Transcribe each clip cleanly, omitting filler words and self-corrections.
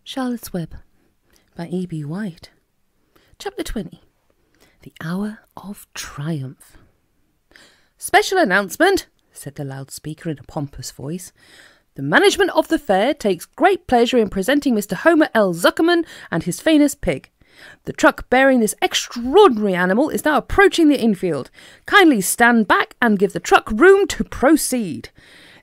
Charlotte's Web by E.B. White. Chapter 20. The Hour of Triumph. Special announcement, said the loudspeaker in a pompous voice. The management of the fair takes great pleasure in presenting Mr. Homer L. Zuckerman and his famous pig. The truck bearing this extraordinary animal is now approaching the infield. Kindly stand back and give the truck room to proceed.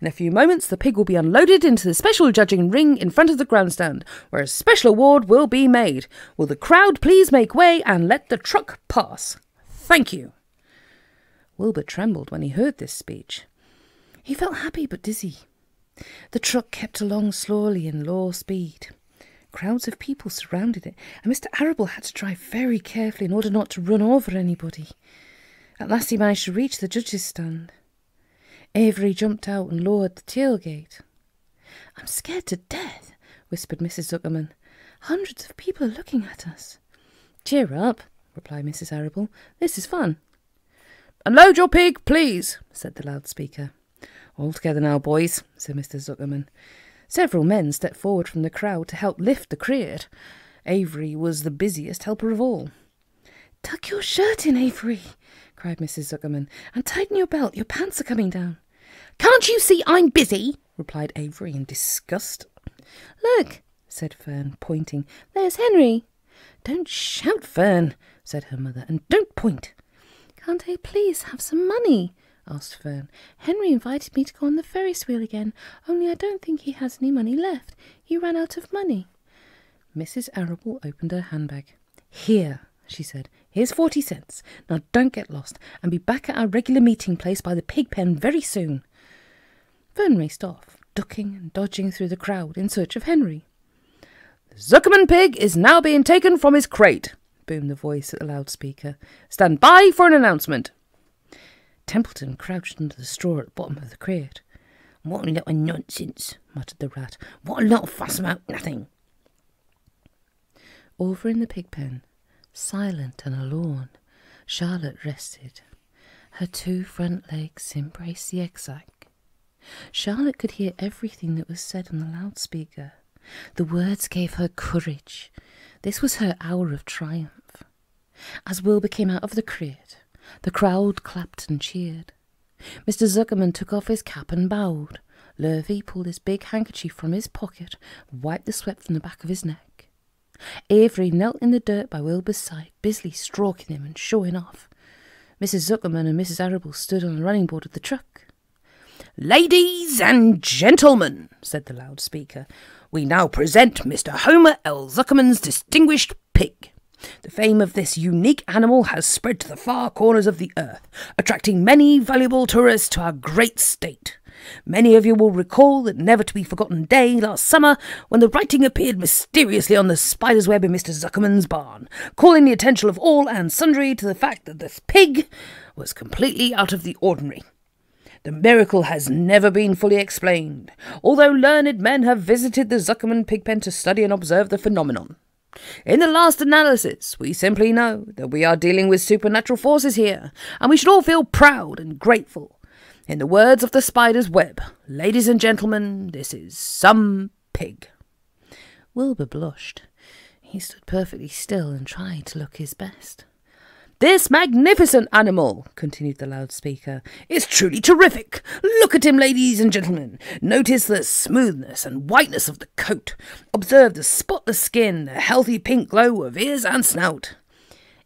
In a few moments, the pig will be unloaded into the special judging ring in front of the grandstand, where a special award will be made. Will the crowd please make way and let the truck pass? Thank you. Wilbur trembled when he heard this speech. He felt happy but dizzy. The truck kept along slowly in low speed. Crowds of people surrounded it, and Mr. Arable had to drive very carefully in order not to run over anybody. At last he managed to reach the judges' stand. Avery jumped out and lowered the tailgate. "I'm scared to death," whispered Mrs. Zuckerman. "Hundreds of people are looking at us." "Cheer up," replied Mrs. Arable. "This is fun." "Unload your pig, please," said the loudspeaker. "All together now, boys," said Mr. Zuckerman. Several men stepped forward from the crowd to help lift the crate. Avery was the busiest helper of all. "Tuck your shirt in, Avery," cried Mrs. Zuckerman, "and tighten your belt. Your pants are coming down." "Can't you see I'm busy?" replied Avery in disgust. "Look," said Fern, pointing. "There's Henry." "Don't shout, Fern," said her mother, "and don't point." "Can't I please have some money?" asked Fern. "Henry invited me to go on the Ferris wheel again, only I don't think he has any money left. He ran out of money." Mrs. Arable opened her handbag. "Here," she said. "Here's 40 cents. Now don't get lost, and be back at our regular meeting place by the pig pen very soon." Fern raced off, ducking and dodging through the crowd in search of Henry. "The Zuckerman pig is now being taken from his crate," boomed the voice at the loudspeaker. "Stand by for an announcement." Templeton crouched under the straw at the bottom of the crate. "What a lot of nonsense," muttered the rat. "What a lot of fuss about nothing." Over in the pig pen, silent and alone, Charlotte rested. Her 2 front legs embraced the egg-sack. Charlotte could hear everything that was said on the loudspeaker. The words gave her courage. This was her hour of triumph. As Wilbur came out of the crate, the crowd clapped and cheered. Mr. Zuckerman took off his cap and bowed. Lurvy pulled his big handkerchief from his pocket and wiped the sweat from the back of his neck. Avery knelt in the dirt by Wilbur's side, busily stroking him and showing off. Mrs. Zuckerman and Mrs. Arable stood on the running board of the truck. "Ladies and gentlemen," said the loudspeaker, "we now present Mr. Homer L. Zuckerman's distinguished pig. The fame of this unique animal has spread to the far corners of the earth, attracting many valuable tourists to our great state. Many of you will recall that never-to-be-forgotten day last summer when the writing appeared mysteriously on the spider's web in Mr. Zuckerman's barn, calling the attention of all and sundry to the fact that this pig was completely out of the ordinary. The miracle has never been fully explained, although learned men have visited the Zuckerman pig pen to study and observe the phenomenon. In the last analysis, we simply know that we are dealing with supernatural forces here, and we should all feel proud and grateful. In the words of the spider's web, ladies and gentlemen, this is some pig." Wilbur blushed. He stood perfectly still and tried to look his best. "This magnificent animal," continued the loudspeaker, "is truly terrific. Look at him, ladies and gentlemen. Notice the smoothness and whiteness of the coat. Observe the spotless skin, the healthy pink glow of ears and snout."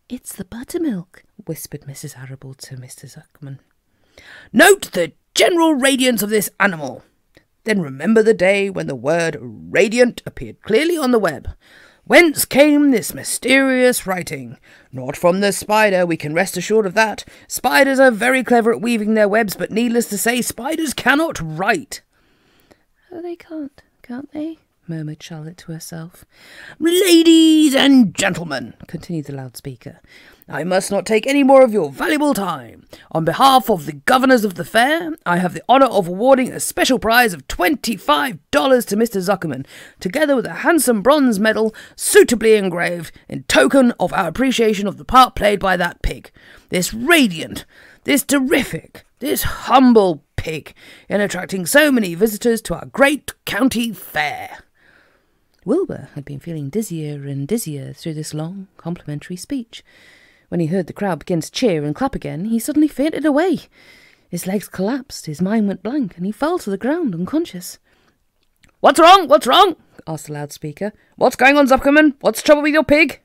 "It's the buttermilk," whispered Mrs. Arable to Mr. Zuckerman. "Note the general radiance of this animal. Then remember the day when the word radiant appeared clearly on the web. Whence came this mysterious writing? Not from the spider, we can rest assured of that. Spiders are very clever at weaving their webs, but needless to say, spiders cannot write." "Oh, they can't they?" murmured Charlotte to herself. "Ladies and gentlemen," continued the loudspeaker, "I must not take any more of your valuable time. On behalf of the governors of the fair, I have the honour of awarding a special prize of $25 to Mr. Zuckerman, together with a handsome bronze medal suitably engraved in token of our appreciation of the part played by that pig. This radiant, this terrific, this humble pig in attracting so many visitors to our great county fair." Wilbur had been feeling dizzier and dizzier through this long, complimentary speech. When he heard the crowd begin to cheer and clap again, he suddenly fainted away. His legs collapsed, his mind went blank, and he fell to the ground unconscious. "What's wrong? What's wrong?" asked the loudspeaker. "What's going on, Zuckerman? What's the trouble with your pig?"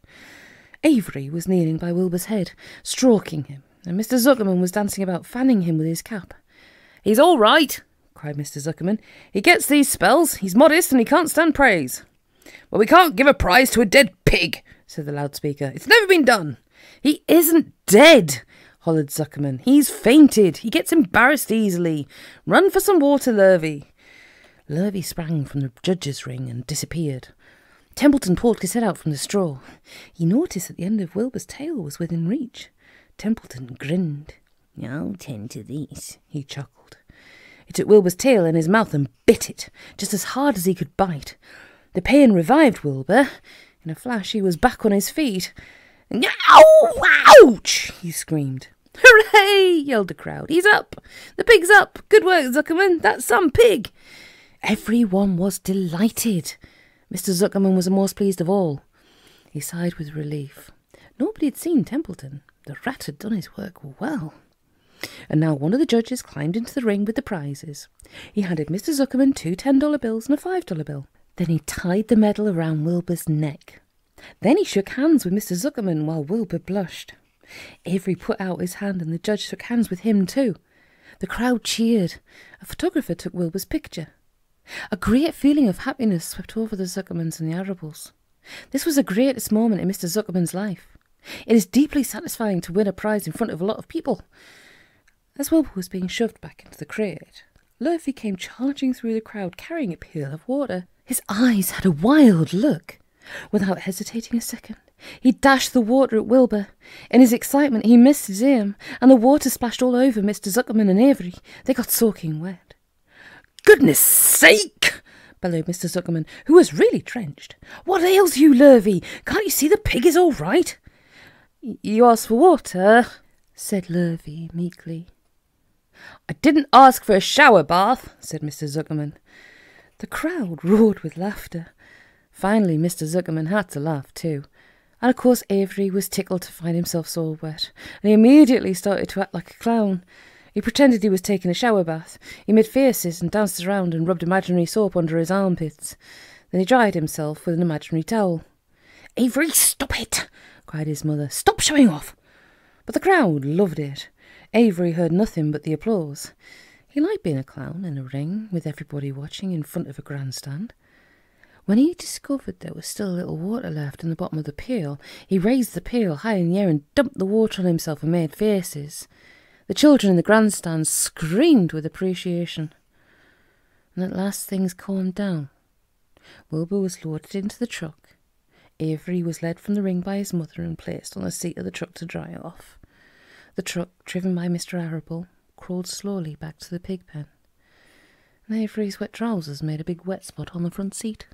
Avery was kneeling by Wilbur's head, stroking him, and Mr. Zuckerman was dancing about, fanning him with his cap. "He's all right," cried Mr. Zuckerman. "He gets these spells. He's modest and he can't stand praise." "Well, we can't give a prize to a dead pig," said the loudspeaker. "It's never been done." "He isn't dead," hollered Zuckerman. "He's fainted. He gets embarrassed easily. Run for some water, Lurvy." Lurvy sprang from the judge's ring and disappeared. Templeton poked his head out from the straw. He noticed that the end of Wilbur's tail was within reach. Templeton grinned. "I'll tend to these," he chuckled. He took Wilbur's tail in his mouth and bit it, just as hard as he could bite. The pain revived Wilbur. In a flash he was back on his feet. "Ouch!" he screamed. "Hooray!" yelled the crowd. "He's up! The pig's up! Good work, Zuckerman! That's some pig!" Everyone was delighted. Mr. Zuckerman was the most pleased of all. He sighed with relief. Nobody had seen Templeton. The rat had done his work well. And now one of the judges climbed into the ring with the prizes. He handed Mr. Zuckerman 2 $10 bills and a $5 bill. Then he tied the medal around Wilbur's neck. Then he shook hands with Mr. Zuckerman while Wilbur blushed. Avery put out his hand and the judge shook hands with him too. The crowd cheered. A photographer took Wilbur's picture. A great feeling of happiness swept over the Zuckermans and the Arrables. This was the greatest moment in Mr. Zuckerman's life. It is deeply satisfying to win a prize in front of a lot of people. As Wilbur was being shoved back into the crate, Lurvy came charging through the crowd carrying a pail of water. His eyes had a wild look. Without hesitating a second, he dashed the water at Wilbur. In his excitement, he missed his aim, and the water splashed all over Mr. Zuckerman and Avery. They got soaking wet. "Goodness sake!" bellowed Mr. Zuckerman, who was really drenched. "What ails you, Lurvy? Can't you see the pig is all right?" "You asked for water," said Lurvy meekly. "I didn't ask for a shower bath," said Mr. Zuckerman. The crowd roared with laughter. Finally, Mr. Zuckerman had to laugh too. And of course Avery was tickled to find himself so wet, and he immediately started to act like a clown. He pretended he was taking a shower bath. He made faces and danced around and rubbed imaginary soap under his armpits. Then he dried himself with an imaginary towel. "Avery, stop it!" cried his mother. "Stop showing off!" But the crowd loved it. Avery heard nothing but the applause. He liked being a clown in a ring, with everybody watching in front of a grandstand. When he discovered there was still a little water left in the bottom of the pail, he raised the pail high in the air and dumped the water on himself and made faces. The children in the grandstand screamed with appreciation. And at last things calmed down. Wilbur was loaded into the truck. Avery was led from the ring by his mother and placed on the seat of the truck to dry off. The truck, driven by Mr. Arable, crawled slowly back to the pig pen. And Avery's wet trousers made a big wet spot on the front seat.